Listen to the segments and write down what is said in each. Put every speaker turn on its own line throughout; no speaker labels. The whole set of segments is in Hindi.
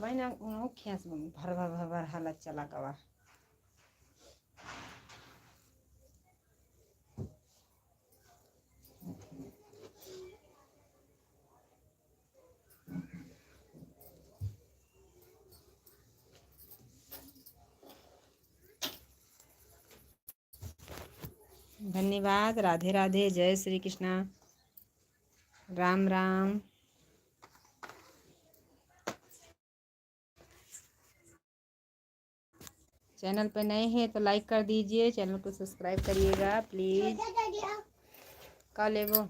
कबाई ना उनो खेस भर भर भर भर हालत चला कवा धन्यवाद। राधे राधे। जय श्री कृष्णा। राम राम। चैनल पे नए हैं तो लाइक कर दीजिए, चैनल को सब्सक्राइब करिएगा प्लीज। का लेबो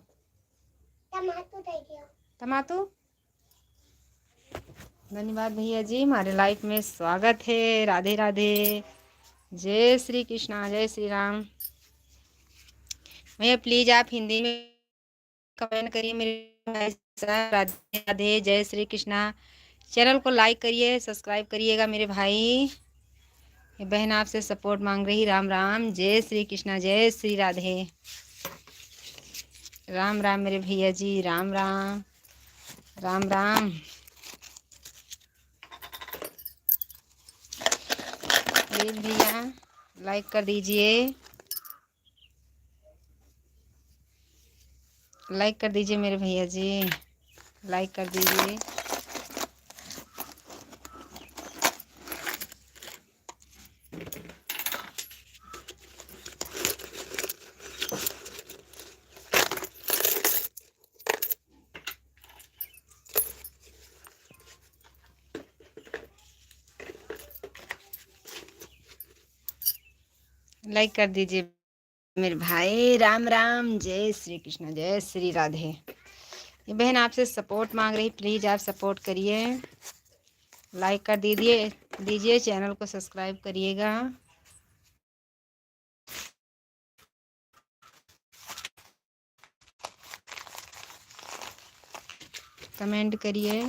टमाटो। धन्यवाद भैया जी, हमारे लाइफ में स्वागत है। राधे राधे। जय श्री कृष्णा। जय श्री राम। भैया प्लीज आप हिंदी में कमेंट करिए मेरे भाई साहब। राधे राधे। जय श्री कृष्णा। चैनल को लाइक करिए, सब्सक्राइब करिएगा मेरे भाई। ये बहन आपसे सपोर्ट मांग रही। राम राम। जय श्री कृष्णा। जय श्री राधे। राम राम मेरे भैया जी। राम राम। राम राम। प्लीज भैया लाइक कर दीजिए, लाइक कर दीजिए मेरे भैया जी, लाइक कर दीजिए। लाइक कर दीजिए मेरे भाई। राम राम। जय श्री कृष्ण। जय श्री राधे। ये बहन आपसे सपोर्ट मांग रही, प्लीज़ आप सपोर्ट करिए, लाइक कर दीजिए, चैनल को सब्सक्राइब करिएगा। कमेंट करिए।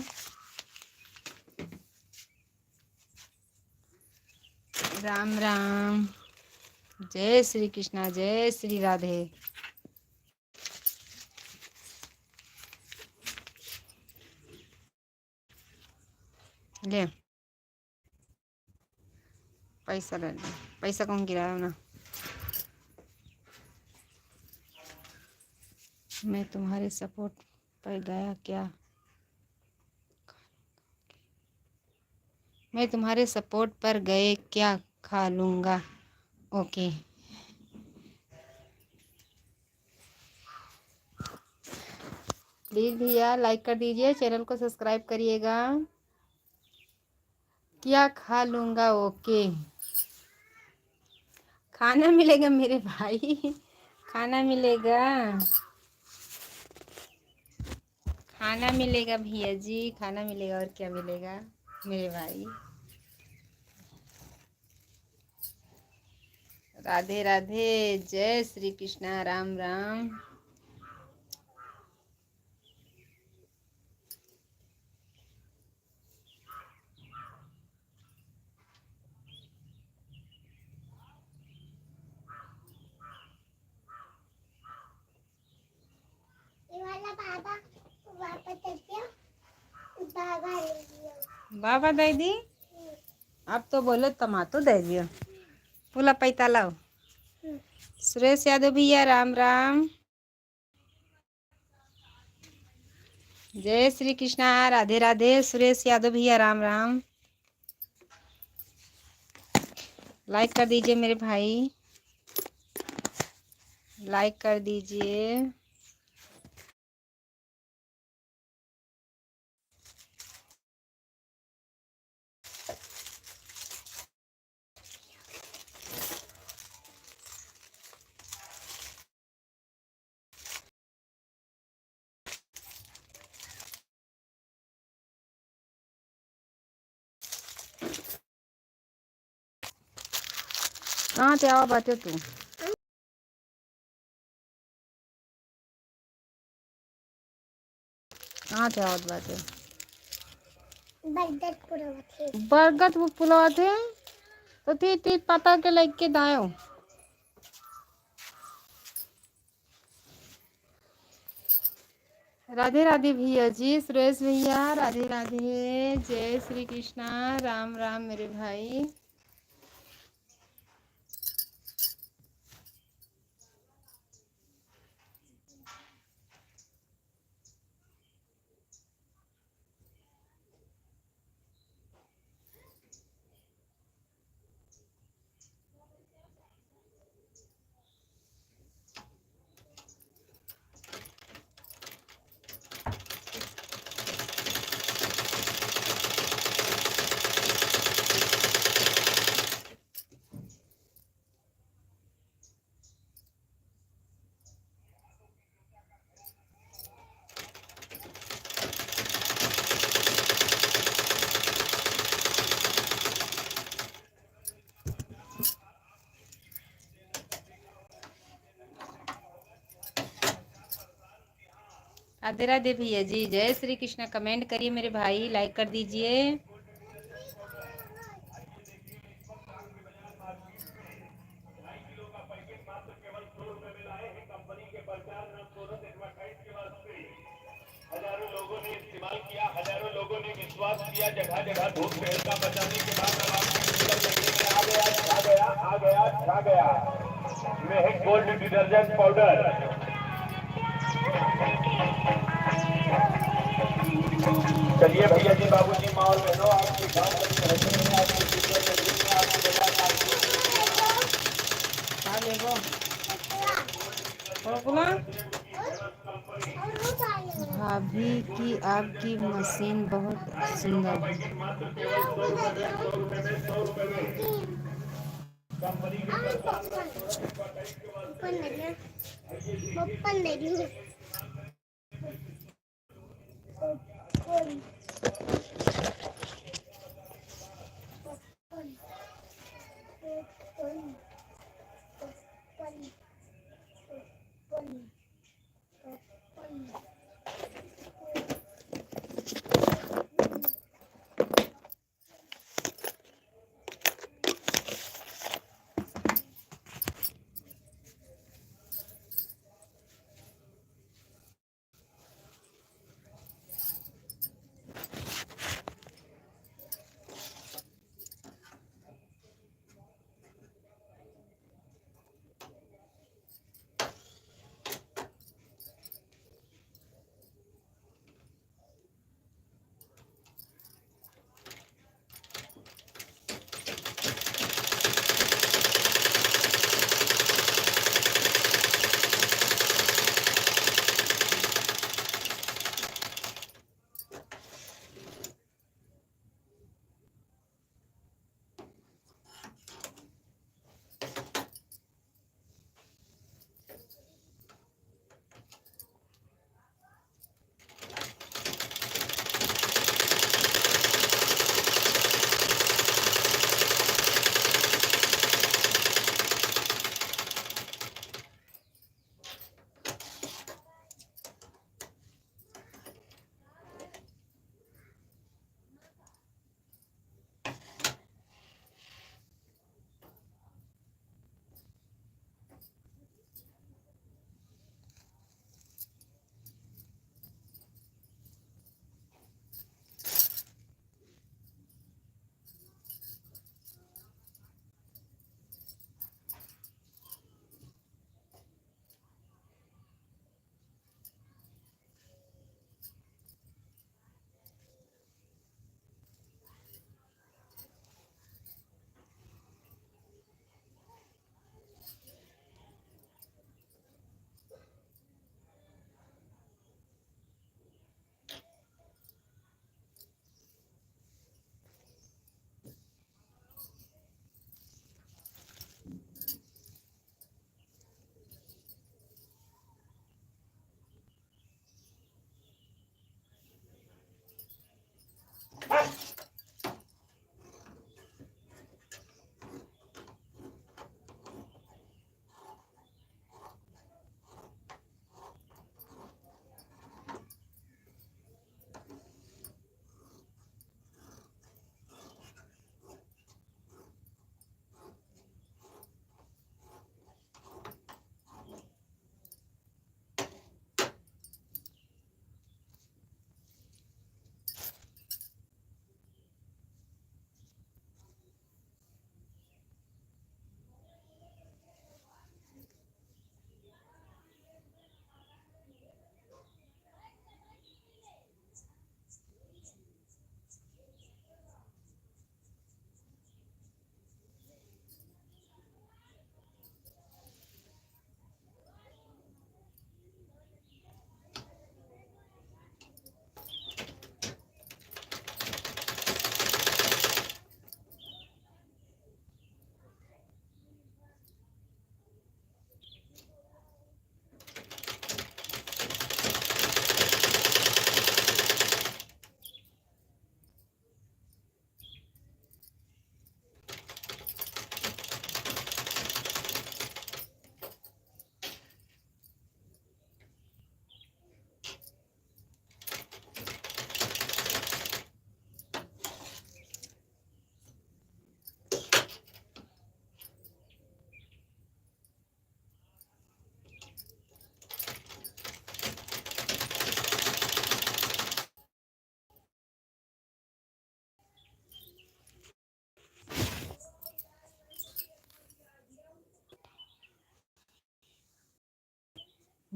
राम राम। जय श्री कृष्णा। जय श्री राधे। ले पैसा ले, पैसा कौन गिराया ना। मैं तुम्हारे सपोर्ट पर गया क्या, मैं तुम्हारे सपोर्ट पर गए क्या खा लूँगा। ओके। प्लीज़ भैया लाइक कर दीजिए, चैनल को सब्सक्राइब करिएगा। क्या खा लूँगा। ओके। खाना मिलेगा मेरे भाई, खाना मिलेगा, खाना मिलेगा भैया जी, खाना मिलेगा। और क्या मिलेगा मेरे भाई। राधे राधे। जय श्री कृष्णा। राम राम। बाबा दे दी। अब तो बोलो टमाटो दे दियो। फूला पैता लाओ। सुरेश यादव भैया राम राम। जय श्री कृष्णा। राधे राधे। सुरेश यादव भैया राम राम। लाइक कर दीजिए मेरे भाई, लाइक कर दीजिए। कहाँ से आओ बाटे तू। कहाँ से आओ बाटे। बरगद पुलवा थे तो ती पता के लेके दायो। राधे राधे भैया जी, सुरेश भैया राधे राधे, जय श्री कृष्णा, राम राम मेरे भाई। राधे राधे भैया जी, जय श्री कृष्णा। कमेंट करिए मेरे भाई, लाइक कर दीजिए।
हजारों लोगों ने इस्तेमाल किया, हजारों लोगों ने विश्वास किया, जगह जगह धूप का बचाने के बाद अब आपके आ गया, छा गया, आ गया, छा गया महक गोल्ड डिटर्जेंट पाउडर। चलिए भैया जी, बाबूजी, माँ और बहनों, आपकी गांव
भाभी की आपकी मशीन बहुत सुंदर है।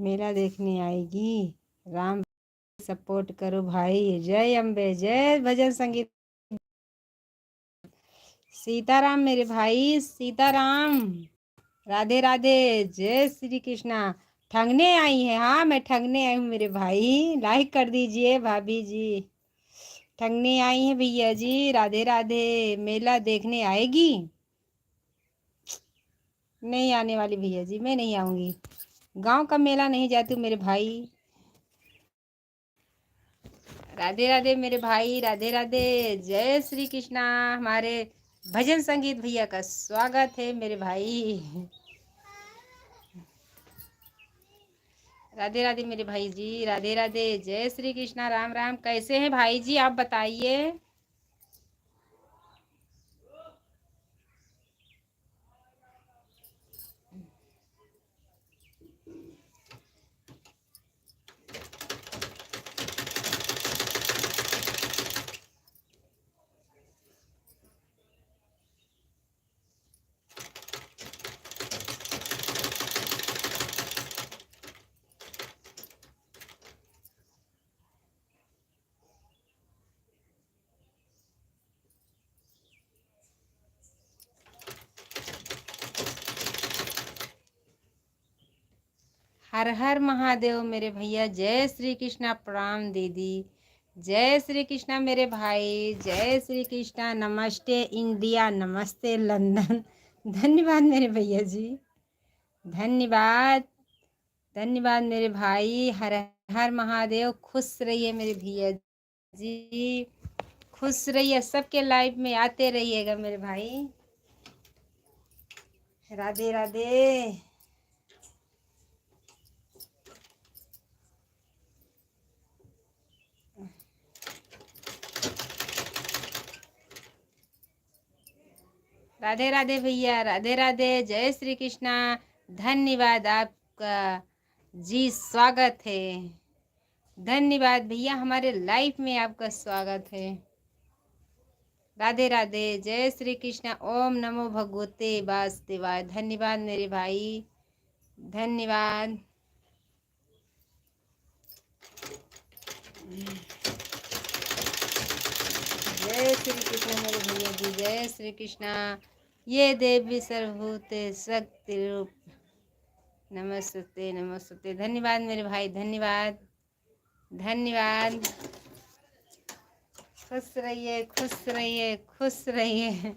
मेला देखने आएगी। राम सपोर्ट करो भाई। जय अम्बे, जय भजन संगीत। सीताराम मेरे भाई, सीताराम। राधे राधे, जय श्री कृष्णा। ठगने आई है? हाँ, मैं ठगने आई हूँ मेरे भाई। लाइक कर दीजिए भाभी जी। ठगने आई है भैया जी। राधे राधे। मेला देखने आएगी? नहीं आने वाली भैया जी, मैं नहीं आऊंगी। गांव का मेला नहीं जाती हूँ मेरे भाई। राधे राधे मेरे भाई, राधे राधे। जय श्री कृष्णा। हमारे भजन संगीत भैया का स्वागत है मेरे भाई। राधे राधे मेरे भाई जी, राधे राधे। जय श्री कृष्णा, राम राम। कैसे हैं भाई जी, आप बताइए। हर हर महादेव मेरे भैया। जय श्री कृष्णा, प्रणाम दीदी। जय श्री कृष्णा मेरे भाई, जय श्री कृष्णा। नमस्ते इंडिया, नमस्ते लंदन। धन्यवाद मेरे भैया जी, धन्यवाद। धन्यवाद मेरे भाई। हर हर महादेव। खुश रहिए मेरे भैया जी, खुश रहिए। सबके लाइफ में आते रहिएगा मेरे भाई। राधे राधे। राधे राधे भैया, राधे राधे। जय श्री कृष्णा। धन्यवाद आपका जी, स्वागत है। धन्यवाद भैया, हमारे लाइफ में आपका स्वागत है। राधे राधे। जय श्री कृष्णा। ओम नमो भगवते वासुदेवाय। धन्यवाद मेरे भाई, धन्यवाद। जय श्री कृष्ण मेरे भैया जी, जय श्री कृष्णा। ये देवी सर्वभूते शक्ति रूप। नमस्ते नमस्ते। धन्यवाद मेरे भाई, धन्यवाद धन्यवाद। खुश रहिए, खुश रहिए, खुश रहिए।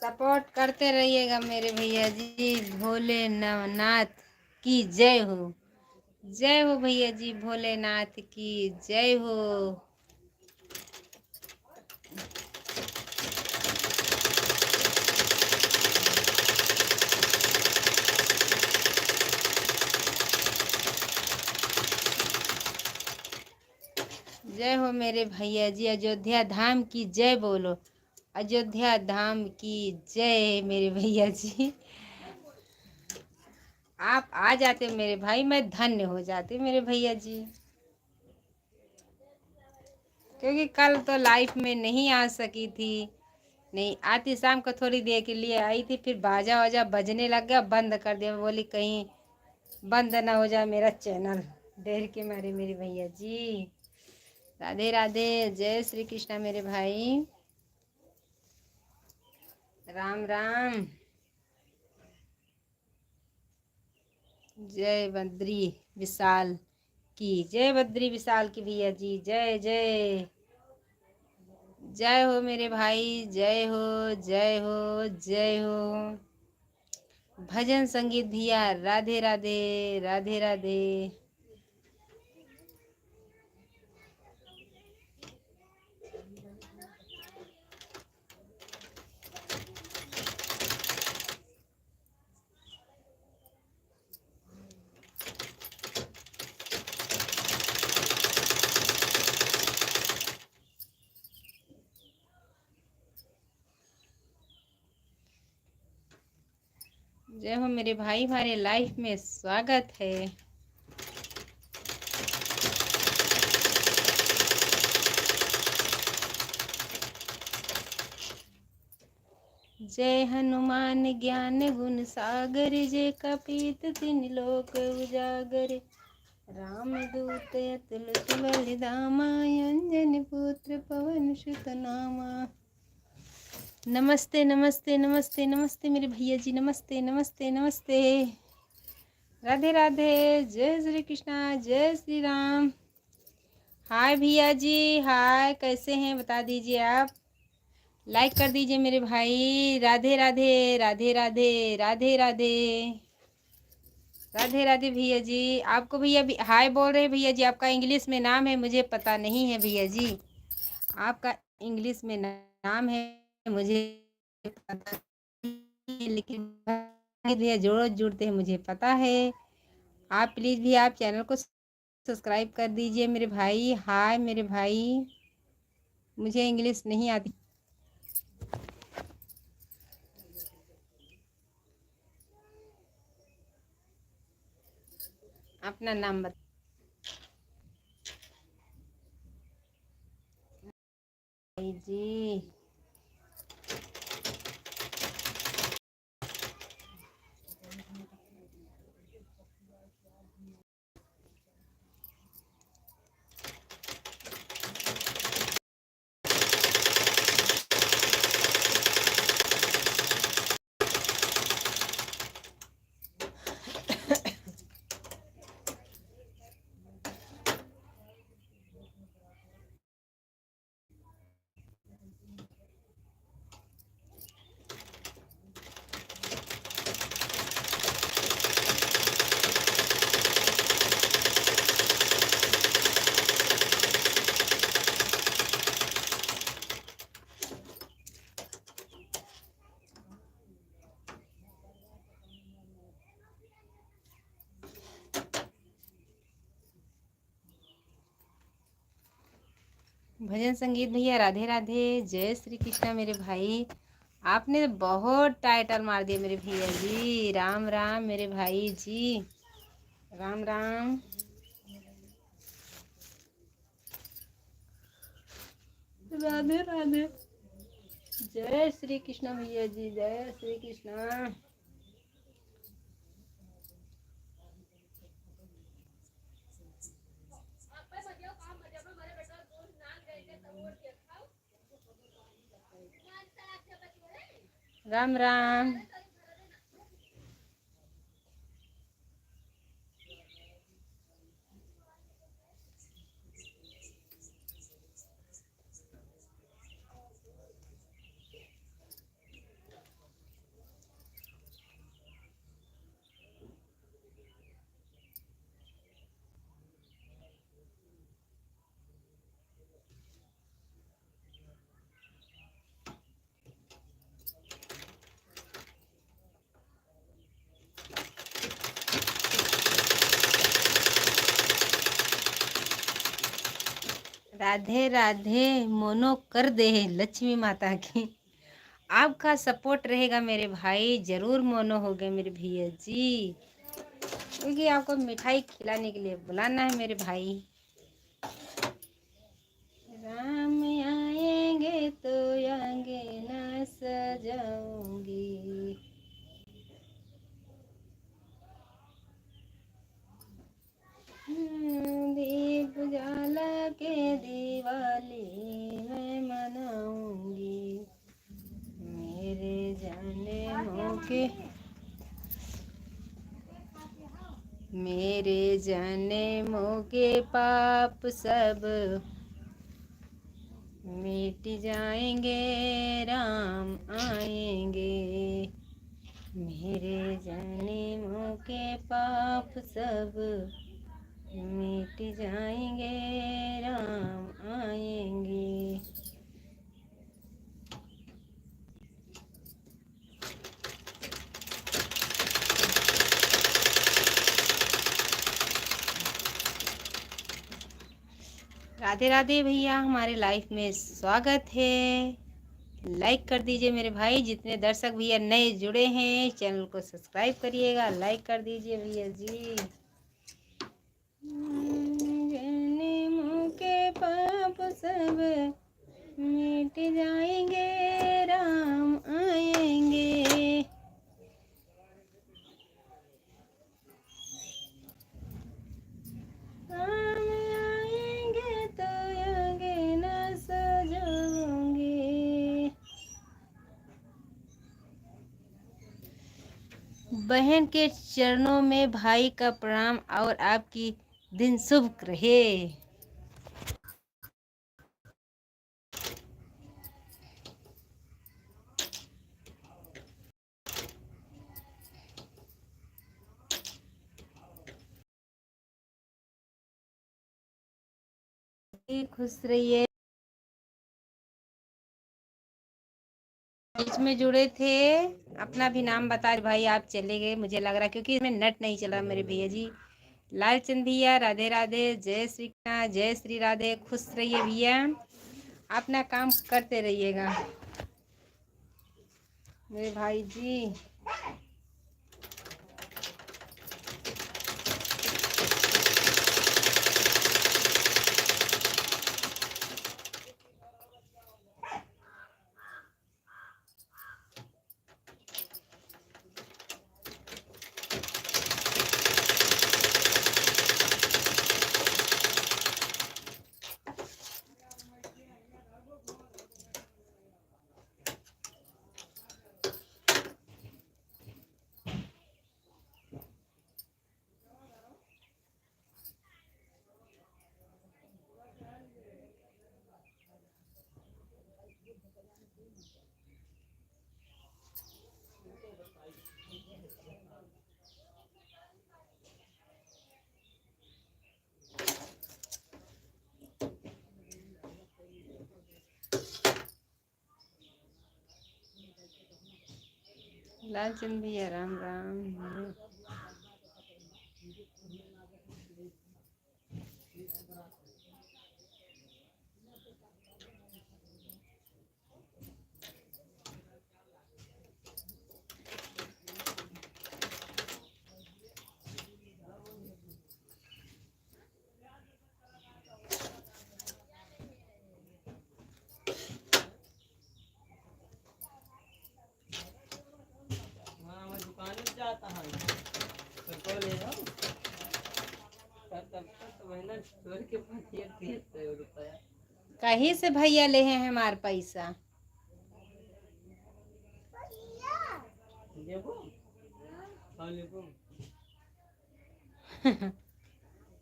सपोर्ट करते रहिएगा मेरे भैया जी। भोलेनाथ की जय हो। जय हो भैया जी, भोलेनाथ की जय हो। जय हो मेरे भैया जी। अयोध्या धाम की जय बोलो। अयोध्या धाम की जय मेरे भैया जी। आप आ जाते मेरे भाई, मैं धन्य हो जाती मेरे भैया जी। क्योंकि कल तो लाइफ में नहीं आ सकी थी। नहीं आती, शाम को थोड़ी देर के लिए आई थी, फिर बाजा वाजा बजने लग गया, बंद कर दिया। बोली कहीं बंद ना हो जाए मेरा चैनल, डर के मारे मेरे भैया जी। राधे राधे। जय श्री कृष्णा मेरे भाई, राम राम। जय बद्री विशाल की जय, बद्री विशाल की भैया जी, जय जय। जय हो मेरे भाई, जय हो जय हो जय हो। भजन संगीत भैया, राधे राधे, राधे राधे। जय हो मेरे भाई, हमारे लाइफ में स्वागत है। जय हनुमान ज्ञान गुण सागर, जय कपीत तिन लोक उजागर। राम दूत अतुलित बल धामा, अंजनी पुत्र पवन सुत नामा। नमस्ते नमस्ते नमस्ते नमस्ते मेरे भैया जी, नमस्ते नमस्ते नमस्ते। राधे राधे, जय श्री कृष्णा, जय श्री राम। हाय भैया जी, हाय, कैसे हैं बता दीजिए आप। लाइक कर दीजिए मेरे भाई। राधे राधे राधे राधे राधे राधे राधे राधे भैया जी। आपको भैया भी हाय बोल रहे हैं भैया जी। आपका इंग्लिश में नाम है, मुझे पता नहीं है भैया जी। आपका इंग्लिश में नाम है, मुझे पता नहीं है, लेकिन भैया जोड़ जुड़ते हैं मुझे पता है। आप प्लीज़ भी आप चैनल को सब्सक्राइब कर दीजिए मेरे भाई। हाय मेरे भाई, मुझे इंग्लिश नहीं आती। अपना नाम बताइए जी। भजन संगीत भैया, राधे राधे, जय श्री कृष्णा मेरे भाई। आपने बहुत टाइटल मार दिया मेरे भैया जी। राम राम मेरे भाई जी, राम राम। राधे राधे, जय श्री कृष्णा भैया जी, जय श्री कृष्णा। राम राम। राधे राधे, मोनो कर दे लक्ष्मी माता की। आपका सपोर्ट रहेगा मेरे भाई, जरूर मोनो हो गए मेरे भैया जी, क्योंकि आपको मिठाई खिलाने के लिए बुलाना है मेरे भाई। राम आएंगे तो अंगना सजाऊंगी, दीप जाला के दिवाली मैं मनाऊंगी। मेरे जाने मौके, मेरे जाने मौके पाप सब मिट जाएंगे, राम आएंगे। मेरे जन्मों के पाप सब मिट जाएंगे, राम आएंगे। राधे राधे भैया, हमारे लाइफ में स्वागत है। लाइक कर दीजिए मेरे भाई। जितने दर्शक भैया नए जुड़े हैं, चैनल को सब्सक्राइब करिएगा, लाइक कर दीजिए भैया जी। जन्मों के पाप सब मिट जाएंगे, राम आएंगे। बहन के चरणों में भाई का प्रणाम और आपकी दिन शुभ रहे। खुश रहिए। बीच में जुड़े थे, अपना भी नाम बता भाई, आप चले गए मुझे लग रहा, क्योंकि इसमें नेट नहीं चला मेरे भैया जी। लालचंद भैया राधे राधे, जय श्री कृष्णा, जय श्री राधे। खुश रहिए भैया, अपना काम करते रहिएगा मेरे भाई जी। लालचंद भैया राम राम। कहीं से भैया ले हैं हमारे पैसा।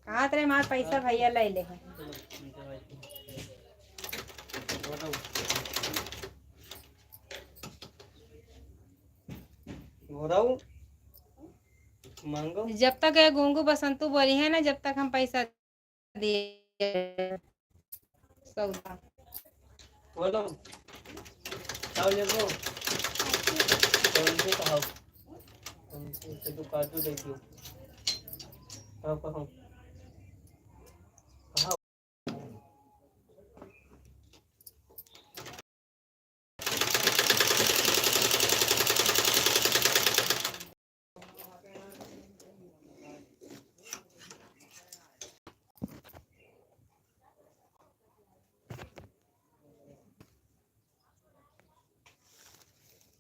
कहा तेरे हमारे पैसा भैया ले ले हैं। जब तक गोंगू बसंतु बोली है ना, जब तक हम पैसा दिए सौदा।
बोलो आओ लेको तो काटो देखियो।